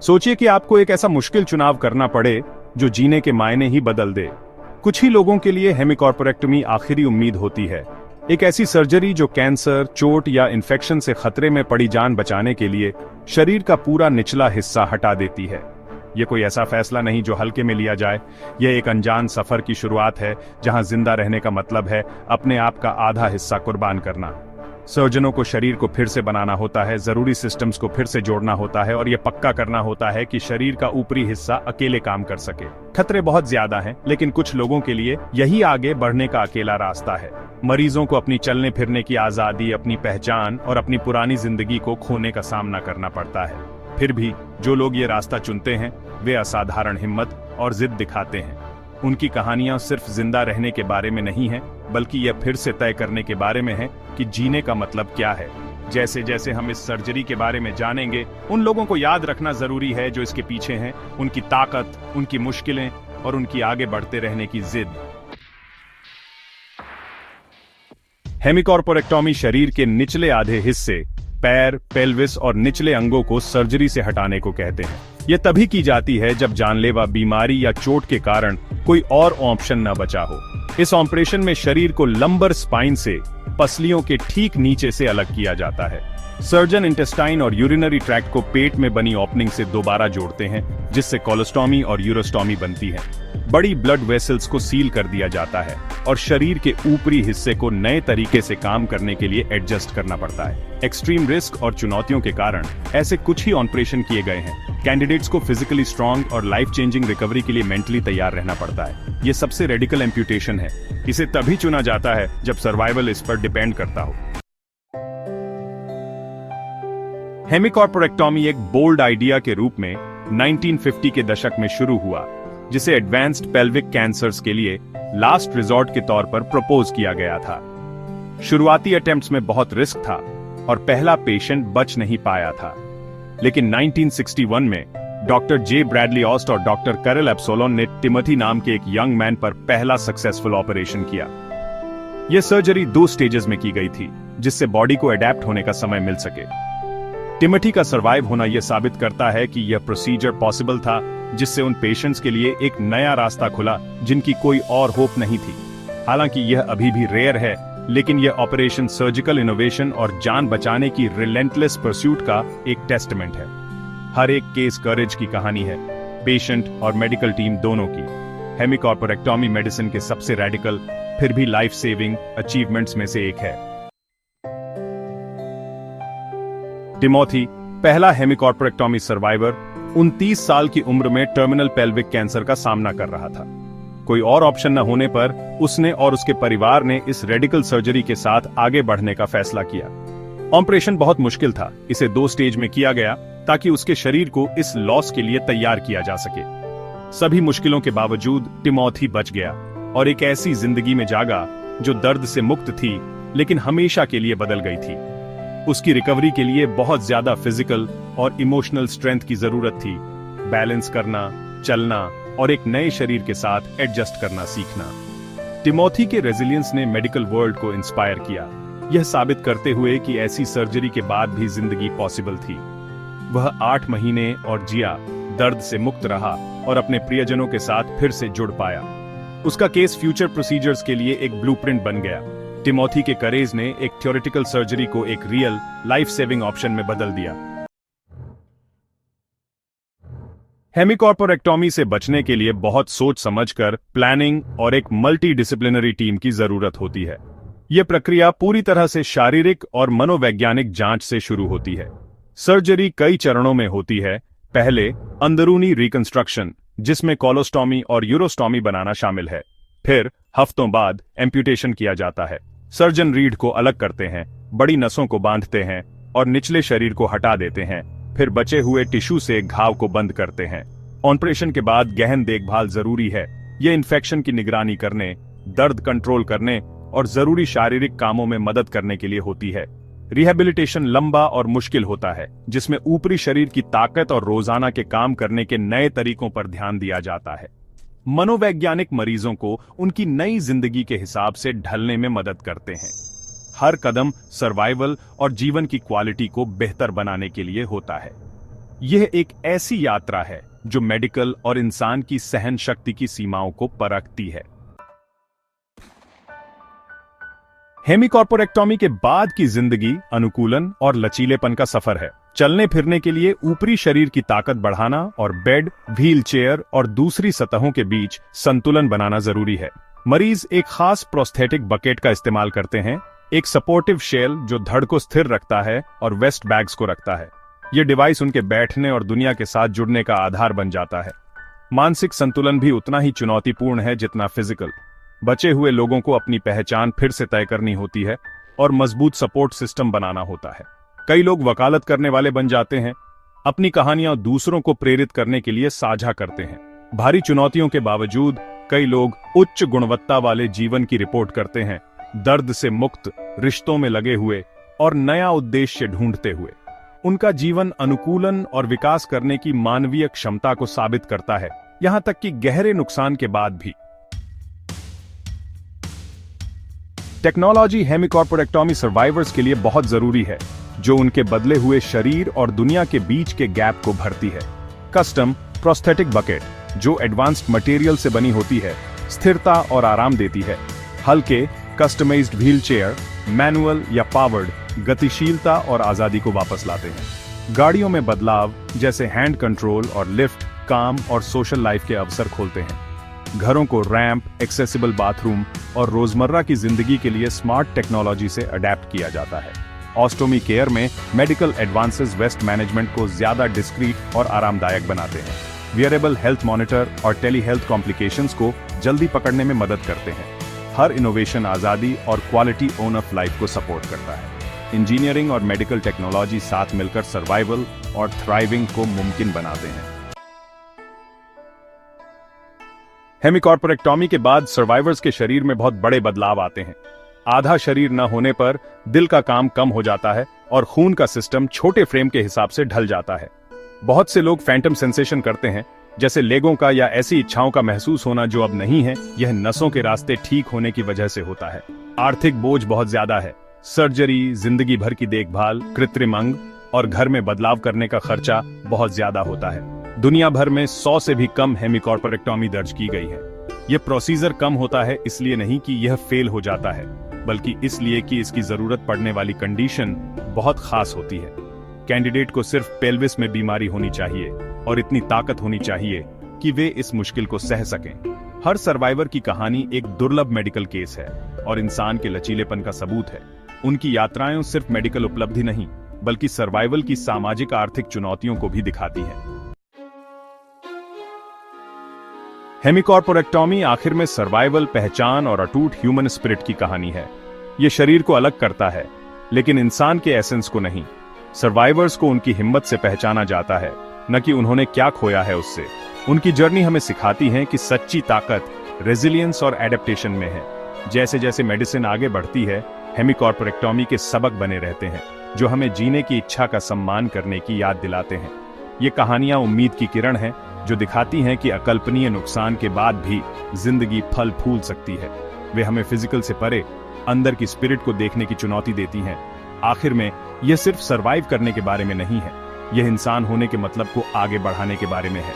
सोचिए कि आपको एक ऐसा मुश्किल चुनाव करना पड़े जो जीने के मायने ही बदल दे। कुछ ही लोगों के लिए हेमिकॉर्पोरेक्टमी आखिरी उम्मीद होती है, एक ऐसी सर्जरी जो कैंसर, चोट या इन्फेक्शन से खतरे में पड़ी जान बचाने के लिए शरीर का पूरा निचला हिस्सा हटा देती है। यह कोई ऐसा फैसला नहीं जो हल्के में लिया जाए, यह एक अनजान सफर की शुरुआत है जहां जिंदा रहने का मतलब है अपने आप का आधा हिस्सा कुर्बान करना। सर्जनों को शरीर को फिर से बनाना होता है, जरूरी सिस्टम्स को फिर से जोड़ना होता है और यह पक्का करना होता है कि शरीर का ऊपरी हिस्सा अकेले काम कर सके। खतरे बहुत ज्यादा हैं, लेकिन कुछ लोगों के लिए यही आगे बढ़ने का अकेला रास्ता है। मरीजों को अपनी चलने फिरने की आजादी, अपनी पहचान और अपनी पुरानी जिंदगी को खोने का सामना करना पड़ता है। फिर भी जो लोग ये रास्ता चुनते हैं वे असाधारण हिम्मत और जिद दिखाते हैं। उनकी कहानियां सिर्फ जिंदा रहने के बारे में नहीं है, बल्कि यह फिर से तय करने के बारे में है कि जीने का मतलब क्या है। जैसे जैसे हम इस सर्जरी के बारे में जानेंगे, उन लोगों को याद रखना जरूरी है जो इसके पीछे हैं, उनकी ताकत, उनकी मुश्किलें और उनकी आगे बढ़ते रहने की जिद। हेमिकॉर्पोरेक्टॉमी शरीर के निचले आधे हिस्से, पैर, पेल्विस और निचले अंगों को सर्जरी से हटाने को कहते हैं। यह तभी की जाती है जब जानलेवा बीमारी या चोट के कारण कोई और ऑप्शन न बचा हो। इस ऑपरेशन में शरीर को लंबर स्पाइन से पसलियों के ठीक नीचे से अलग किया जाता है। सर्जन इंटेस्टाइन और यूरिनरी ट्रैक्ट को पेट में बनी ओपनिंग से दोबारा जोड़ते हैं, जिससे कोलोस्टॉमी और यूरोस्टॉमी बनती है। बड़ी ब्लड वेसल्स को सील कर दिया जाता है और शरीर के ऊपरी हिस्से को नए तरीके से काम करने के लिए एडजस्ट करना पड़ता है। एक्सट्रीम रिस्क और चुनौतियों के कारण ऐसे कुछ ही ऑपरेशन किए गए हैं। कैंडिडेट्स को फिजिकली स्ट्रांग और लाइफ चेंजिंग रिकवरी के लिए मेंटली तैयार रहना पड़ता है। ये सबसे रेडिकल एम्प्यूटेशन है। इसे तभी चुना जाता है जब सर्वाइवल इस पर डिपेंड करता हो। हेमिकॉर्पोरेक्टॉमी एक बोल्ड आइडिया के रूप में 1950 के दशक में शुरू हुआ, जिसे एडवांस्ड पेल्विक कैंसर्स के लिए लास्ट रिजॉर्ट के तौर पर प्रपोज किया गया था। शुरुआती अटेम्प्ट्स में बहुत रिस्क था और पहला पेशेंट बच नहीं पाया था, लेकिन 1961 में डॉक्टर जे ब्रैडली ऑस्ट और डॉक्टर कैरल एब्सोलोन ने टिमोथी नाम के एक यंग मैन पर पहला सक्सेसफुल ऑपरेशन किया। यह सर्जरी 2 स्टेजेस में की गई थी, जिससे बॉडी को अडेप्ट होने का समय मिल सके। टिमोथी का सर्वाइव होना यह साबित करता है कि यह प्रोसीजर पॉसिबल था, जिससे उन पेशेंट्स के लिए एक नया रास्ता खुला जिनकी कोई और होप नहीं थी। हालांकि यह अभी भी रेयर है, लेकिन यह ऑपरेशन सर्जिकल इनोवेशन और जान बचाने की रिलेंटलेस परस्यूट का एक टेस्टमेंट है। हर एक केस करेज की कहानी है, पेशेंट और मेडिकल टीम दोनों की। हेमिकॉर्पोरेक्टॉमी मेडिसिन के सबसे रेडिकल फिर भी लाइफ सेविंग अचीवमेंट्स में से एक है। टिमोथी, पहला हेमिकॉर्पोरेक्टॉमी सर्वाइवर, 29 साल की उम्र में टर्मिनल पेल्विक कैंसर का सामना कर रहा था। कोई और ऑप्शन न होने पर उसने और उसके परिवार ने इस रेडिकल सर्जरी के साथ आगे बढ़ने का फैसला किया। ऑपरेशन बहुत मुश्किल था। इसे 2 स्टेज में किया गया ताकि उसके शरीर को इस लॉस के लिए तैयार किया जा सके। सभी मुश्किलों के बावजूद टिमोथी बच गया और एक ऐसी जिंदगी में जागा जो दर्द से मुक्त थी, लेकिन हमेशा के लिए बदल गई थी। उसकी रिकवरी के लिए बहुत ज्यादा फिजिकल और इमोशनल स्ट्रेंथ की जरूरत थी। बैलेंस करना, चलना और एक नए शरीर के साथ एडजस्ट करना सीखना। टिमोथी के रेजिलियंस ने मेडिकल वर्ल्ड को इंस्पायर किया, यह साबित करते हुए कि ऐसी सर्जरी के बाद भी जिंदगी पॉसिबल थी। वह 8 महीने और जिया, दर्द से मुक्त रहा और अपने प्रियजनों के साथ फिर से जुड़ पाया। उसका केस फ्यूचर प्रोसीजर्स के लिए एक ब्लूप्रिंट बन गया। टिमोथी के करेज ने एक थ्योरेटिकल सर्जरी को एक रियल लाइफ सेविंग ऑप्शन में बदल दिया। हेमिकॉर्पोरेक्टॉमी से बचने के लिए बहुत सोच समझकर प्लानिंग और एक मल्टी डिसिप्लिनरी टीम की जरूरत होती है। यह प्रक्रिया पूरी तरह से शारीरिक और मनोवैज्ञानिक जांच से शुरू होती है। सर्जरी कई चरणों में होती है। पहले अंदरूनी रिकंस्ट्रक्शन, जिसमें कोलोस्टॉमी और यूरोस्टॉमी बनाना शामिल है। फिर हफ्तों बाद एम्प्यूटेशन किया जाता है। सर्जन रीढ़ को अलग करते हैं, बड़ी नसों को बांधते हैं और निचले शरीर को हटा देते हैं। फिर बचे हुए टिश्यू से घाव को बंद करते हैं। ऑपरेशन के बाद गहन देखभाल जरूरी है। यह इन्फेक्शन की निगरानी करने, दर्द कंट्रोल करने और जरूरी शारीरिक कामों में मदद करने के लिए होती है। रिहेबिलिटेशन लंबा और मुश्किल होता है, जिसमें ऊपरी शरीर की ताकत और रोजाना के काम करने के नए तरीकों पर ध्यान दिया जाता है। मनोवैज्ञानिक मरीजों को उनकी नई जिंदगी के हिसाब से ढलने में मदद करते हैं। हर कदम सर्वाइवल और जीवन की क्वालिटी को बेहतर बनाने के लिए होता है। यह एक ऐसी यात्रा है जो मेडिकल और इंसान की सहन शक्ति की सीमाओं को परखती है। हेमिकॉर्पोरेक्टोमी के बाद की जिंदगी अनुकूलन और लचीलेपन का सफर है। चलने फिरने के लिए ऊपरी शरीर की ताकत बढ़ाना और बेड, व्हील चेयर और दूसरी सतहों के बीच संतुलन बनाना जरूरी है। मरीज एक खास प्रोस्थेटिक बकेट का इस्तेमाल करते हैं, एक सपोर्टिव शेल जो धड़ को स्थिर रखता है और वेस्ट बैग्स को रखता है। यह डिवाइस उनके बैठने और दुनिया के साथ जुड़ने का आधार बन जाता है। मानसिक संतुलन भी उतना ही चुनौतीपूर्ण है जितना फिजिकल। बचे हुए लोगों को अपनी पहचान फिर से तय करनी होती है और मजबूत सपोर्ट सिस्टम बनाना होता है। कई लोग वकालत करने वाले बन जाते हैं, अपनी कहानियां दूसरों को प्रेरित करने के लिए साझा करते हैं। भारी चुनौतियों के बावजूद कई लोग उच्च गुणवत्ता वाले जीवन की रिपोर्ट करते हैं, दर्द से मुक्त, रिश्तों में लगे हुए और नया उद्देश्य ढूंढते हुए। उनका जीवन अनुकूलन और विकास करने की मानवीय क्षमता को साबित करता है, यहां तक कि गहरे नुकसान के बाद भी। टेक्नोलॉजी हेमिकॉर्पोरेक्टोमी सर्वाइवर्स के लिए बहुत जरूरी है, जो उनके बदले हुए शरीर और दुनिया के बीच के गैप को भरती है। कस्टम प्रोस्थेटिक बकेट, जो एडवांस्ड मटेरियल से बनी होती है, स्थिरता और आराम देती है। हल्के कस्टमाइज्ड व्हील चेयर, मैनुअल या पावर्ड, गतिशीलता और आजादी को वापस लाते हैं। गाड़ियों में बदलाव जैसे हैंड कंट्रोल और लिफ्ट, काम और सोशल लाइफ के अवसर खोलते हैं। घरों को रैंप, एक्सेसिबल बाथरूम और रोजमर्रा की जिंदगी के लिए स्मार्ट टेक्नोलॉजी से अडेप्ट किया जाता है। ऑस्टोमी केयर में मेडिकल एडवांसेस वेस्ट मैनेजमेंट को ज्यादा डिस्क्रीट और आरामदायक बनाते हैं। वियरेबल हेल्थ मॉनिटर और टेली हेल्थ कॉम्प्लिकेशंस को जल्दी पकड़ने में मदद करते हैं। हर इनोवेशन आजादी और क्वालिटी ऑन ऑफ लाइफ को सपोर्ट करता है। इंजीनियरिंग और मेडिकल टेक्नोलॉजी साथ मिलकर सर्वाइवल और थ्राइविंग को मुमकिन बनाते हैं। हेमिकॉर्पोरेक्टोमी के बाद सर्वाइवर्स के शरीर में बहुत बड़े बदलाव आते हैं। आधा शरीर न होने पर दिल का काम कम हो जाता है और खून का सिस्टम छोटे फ्रेम के हिसाब से ढल जाता है। बहुत से लोग फैंटम सेंसेशन करते हैं, जैसे लेगों का या ऐसी इच्छाओं का महसूस होना जो अब नहीं है। यह नसों के रास्ते ठीक होने की वजह से होता है। आर्थिक बोझ बहुत ज्यादा है। सर्जरी, जिंदगी भर की देखभाल, कृत्रिम अंग और घर में बदलाव करने का खर्चा बहुत ज्यादा होता है। दुनिया भर में 100 से भी कम हेमिकॉर्पोरेक्टोमी दर्ज की गई है। यह प्रोसीजर कम होता है इसलिए नहीं कि यह फेल हो जाता है, बल्कि इसलिए कि इसकी जरूरत पड़ने वाली कंडीशन बहुत खास होती है। कैंडिडेट को सिर्फ पेल्विस में बीमारी होनी चाहिए और इतनी ताकत होनी चाहिए कि वे इस मुश्किल को सह सकें। हर सर्वाइवर की कहानी एक दुर्लभ मेडिकल केस है और इंसान के लचीलेपन का सबूत है। उनकी यात्राएं सिर्फ मेडिकल उपलब्धि नहीं, बल्कि सर्वाइवल की सामाजिक आर्थिक चुनौतियों को भी दिखाती हैं। हेमिकॉर्पोरेक्टोमी आखिर में सर्वाइवल, पहचान और अटूट ह्यूमन स्पिरिट की कहानी है। यह शरीर को अलग करता है, लेकिन इंसान के एसेंस को नहीं। सर्वाइवर्स को उनकी हिम्मत से पहचाना जाता है, न कि उन्होंने क्या खोया है उससे। उनकी जर्नी हमें सिखाती है कि सच्ची ताकत रेजिलियंस और एडेप्टेशन में है। जैसे जैसे मेडिसिन आगे बढ़ती है, हेमिकॉर्पोरेक्टोमी के सबक बने रहते हैं, जो हमें जीने की इच्छा का सम्मान करने की याद दिलाते हैं। ये कहानियां उम्मीद की किरण हैं, जो दिखाती हैं कि अकल्पनीय नुकसान के बाद भी जिंदगी फल फूल सकती है। वे हमें फिजिकल से परे अंदर की स्पिरिट को देखने की चुनौती देती हैं। आखिर में यह सिर्फ सरवाइव करने के बारे में नहीं है, यह इंसान होने के मतलब को आगे बढ़ाने के बारे में है।